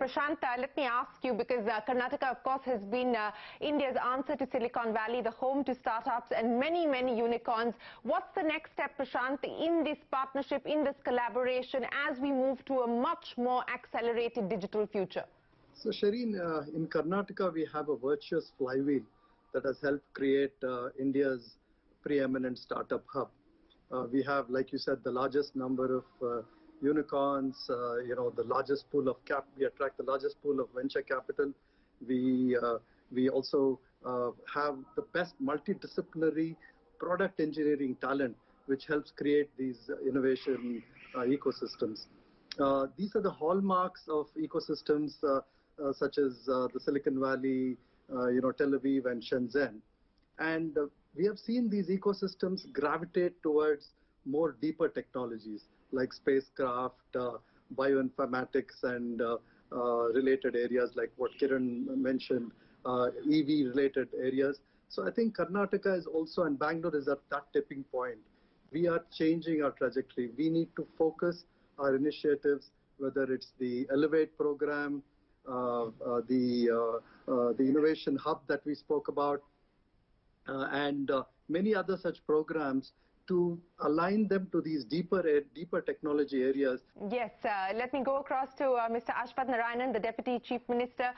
Prashant, let me ask you, because Karnataka, of course, has been India's answer to Silicon Valley, the home to startups and many, many unicorns. What's the next step, Prashant, in this partnership, in this collaboration, as we move to a much more accelerated digital future? So, Shireen, in Karnataka, we have a virtuous flywheel that has helped create India's preeminent startup hub. We have, like you said, the largest number of unicorns, the largest pool of we attract the largest pool of venture capital. We also have the best multidisciplinary product engineering talent, which helps create these innovation ecosystems. These are the hallmarks of ecosystems such as the Silicon Valley, Tel Aviv and Shenzhen. And we have seen these ecosystems gravitate towards more deeper technologies like spacecraft, bioinformatics and related areas like what Kiran mentioned, EV related areas. So I think Karnataka is also, and Bangalore is at that tipping point. We are changing our trajectory. We need to focus our initiatives, whether it's the Elevate program, the innovation hub that we spoke about, and many other such programs, to align them to these deeper technology areas. Yes, let me go across to Mr. Ashwath Narayanan, the Deputy Chief Minister.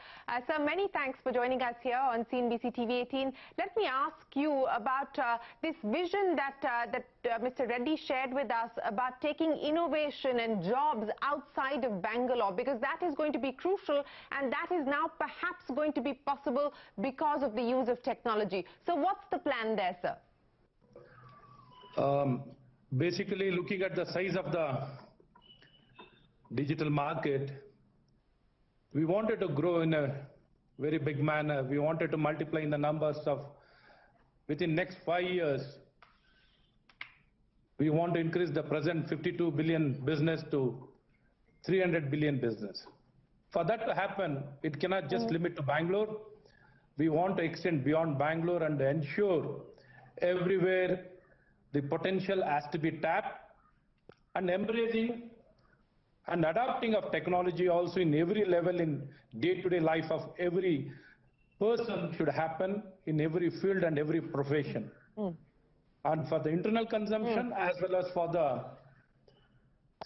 Sir, many thanks for joining us here on CNBC TV 18. Let me ask you about this vision that Mr. Reddy shared with us about taking innovation and jobs outside of Bangalore, because that is going to be crucial, and that is now perhaps going to be possible because of the use of technology. So what's the plan there, sir? Basically, looking at the size of the digital market, we wanted to grow in a very big manner. We wanted to multiply in the numbers of, within next 5 years, we want to increase the present 52 billion business to 300 billion business. For that to happen, it cannot just limit to Bangalore. We want to extend beyond Bangalore and ensure everywhere the potential has to be tapped, and embracing and adopting of technology also in every level in day-to-day life of every person should happen in every field and every profession. And for the internal consumption as well as for the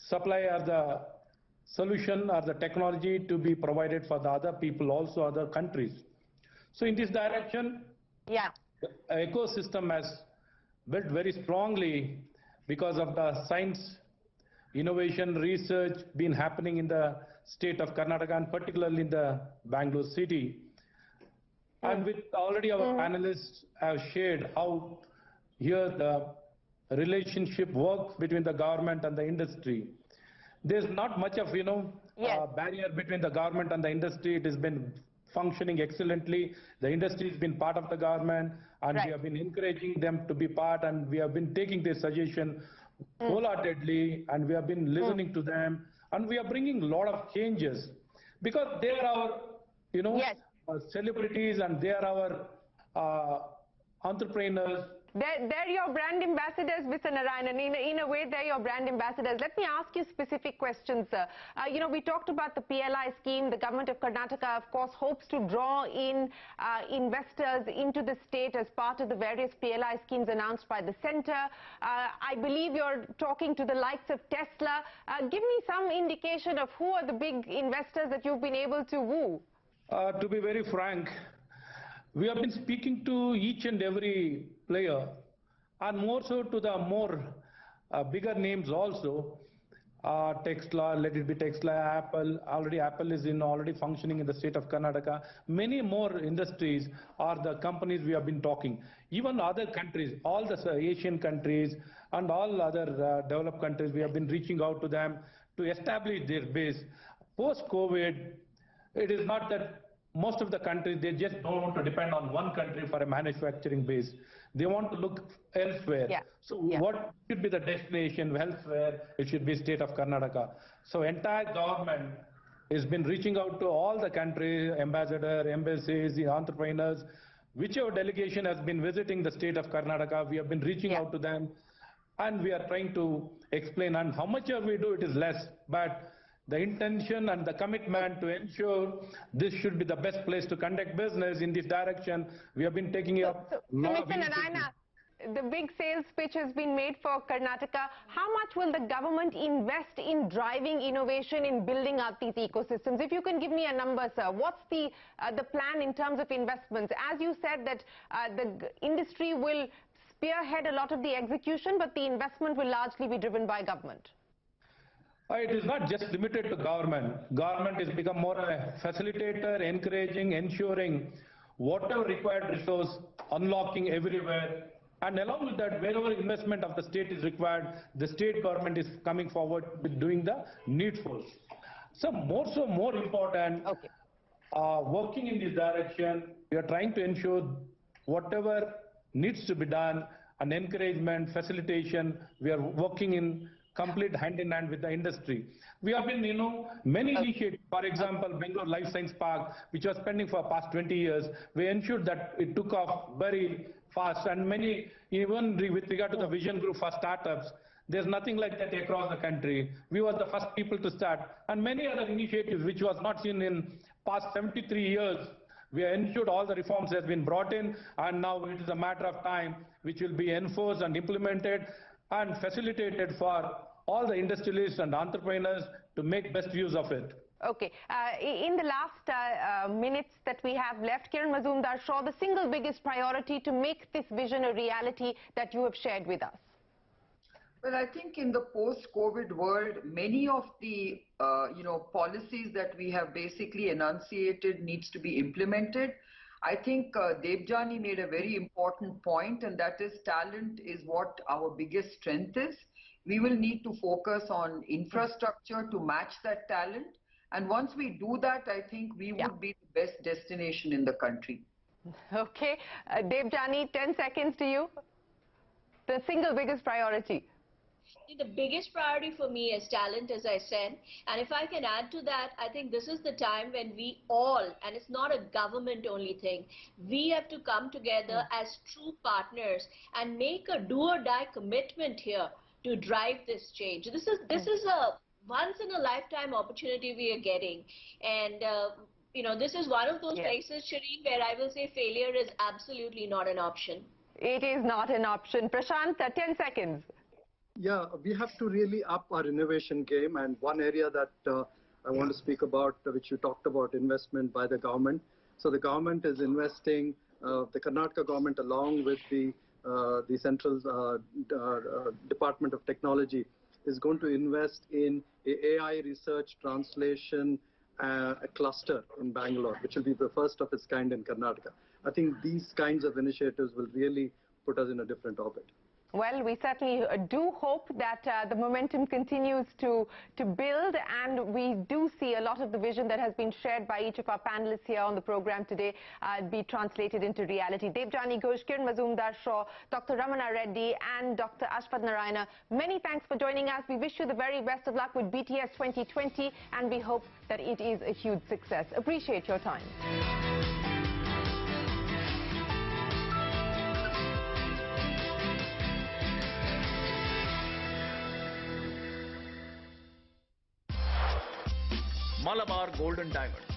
supply or the solution or the technology to be provided for the other people, also other countries. So in this direction, the ecosystem has built very strongly because of the science, innovation, research been happening in the state of Karnataka and particularly in the Bangalore city. And with already our panelists have shared how here the relationship works between the government and the industry. There's not much of, barrier between the government and the industry. It has been functioning excellently. The industry has been part of the government, and we have been encouraging them to be part, and we have been taking their suggestion wholeheartedly, and we have been listening to them, and we are bringing a lot of changes because they are our, celebrities, and they are our entrepreneurs. They're your brand ambassadors, Mr. Narayanan. In a way, they're your brand ambassadors. Let me ask you specific questions, sir. We talked about the PLI scheme. The government of Karnataka, of course, hopes to draw in investors into the state as part of the various PLI schemes announced by the centre. I believe you're talking to the likes of Tesla. Give me some indication of who are the big investors that you've been able to woo. To be very frank, we have been speaking to each and every player, and more so to the more bigger names also. Tesla, let it be Tesla, Apple. Already Apple is already functioning in the state of Karnataka. Many more industries are the companies we have been talking. Even other countries, all the Asian countries and all other developed countries, we have been reaching out to them to establish their base. Post-COVID, it is not that most of the countries, they just don't want to depend on one country for a manufacturing base. They want to look elsewhere. What should be the destination elsewhere? It should be state of Karnataka. So entire government has been reaching out to all the countries, ambassador, embassies, the entrepreneurs. Whichever delegation has been visiting the state of Karnataka, we have been reaching out to them, and we are trying to explain. And how much we do, it is less. But the intention and the commitment to ensure this should be the best place to conduct business. In this direction, we have been taking up So lot of Mr. Narayana, the big sales pitch has been made for Karnataka. How much will the government invest in driving innovation, in building up these ecosystems? If you can give me a number, sir, what's the plan in terms of investments? As you said that the industry will spearhead a lot of the execution, but the investment will largely be driven by government. It is not just limited to government. Government has become more a facilitator, encouraging, ensuring whatever required resource, unlocking everywhere. And along with that, wherever investment of the state is required, the state government is coming forward with doing the needful. So more important, Okay. working in this direction, we are trying to ensure whatever needs to be done, an encouragement, facilitation, we are working in complete hand in hand with the industry. We have been, many initiatives, for example, Bangalore Life Science Park, which was pending for past 20 years, we ensured that it took off very fast, and many, even with regard to the Vision Group for startups, there's nothing like that across the country. We were the first people to start, and many other initiatives which was not seen in past 73 years. We have ensured all the reforms has been brought in, and now it is a matter of time which will be enforced and implemented and facilitated for all the industrialists and entrepreneurs to make best use of it. Okay. In the last minutes that we have left, Kiran Mazumdar-Shaw, the single biggest priority to make this vision a reality that you have shared with us? Well, I think in the post-COVID world, many of the policies that we have basically enunciated needs to be implemented. I think Debjani made a very important point, and that is talent is what our biggest strength is. We will need to focus on infrastructure to match that talent. And once we do that, I think we would be the best destination in the country. Okay. Debjani, 10 seconds to you. The single biggest priority. The biggest priority for me is talent, as I said. And if I can add to that, I think this is the time when we all, and it's not a government only thing, we have to come together as true partners and make a do or die commitment here to drive this change. This is a once in a lifetime opportunity we are getting. And this is one of those places, Shireen, where I will say failure is absolutely not an option. It is not an option. Prashant, 10 seconds. Yeah, we have to really up our innovation game, and one area that I want to speak about, which you talked about, investment by the government. So the government is investing, the Karnataka government along with the Central Department of Technology is going to invest in AI research translation a cluster in Bangalore, which will be the first of its kind in Karnataka. I think these kinds of initiatives will really put us in a different orbit. Well, we certainly do hope that the momentum continues to build, and we do see a lot of the vision that has been shared by each of our panelists here on the program today be translated into reality. Debjani Ghosh, Kiran Mazumdar-Shaw, Dr. Ramana Reddy and Dr. Ashwath Narayana, many thanks for joining us. We wish you the very best of luck with BTS 2020, and we hope that it is a huge success. Appreciate your time. Malabar Golden Diamond.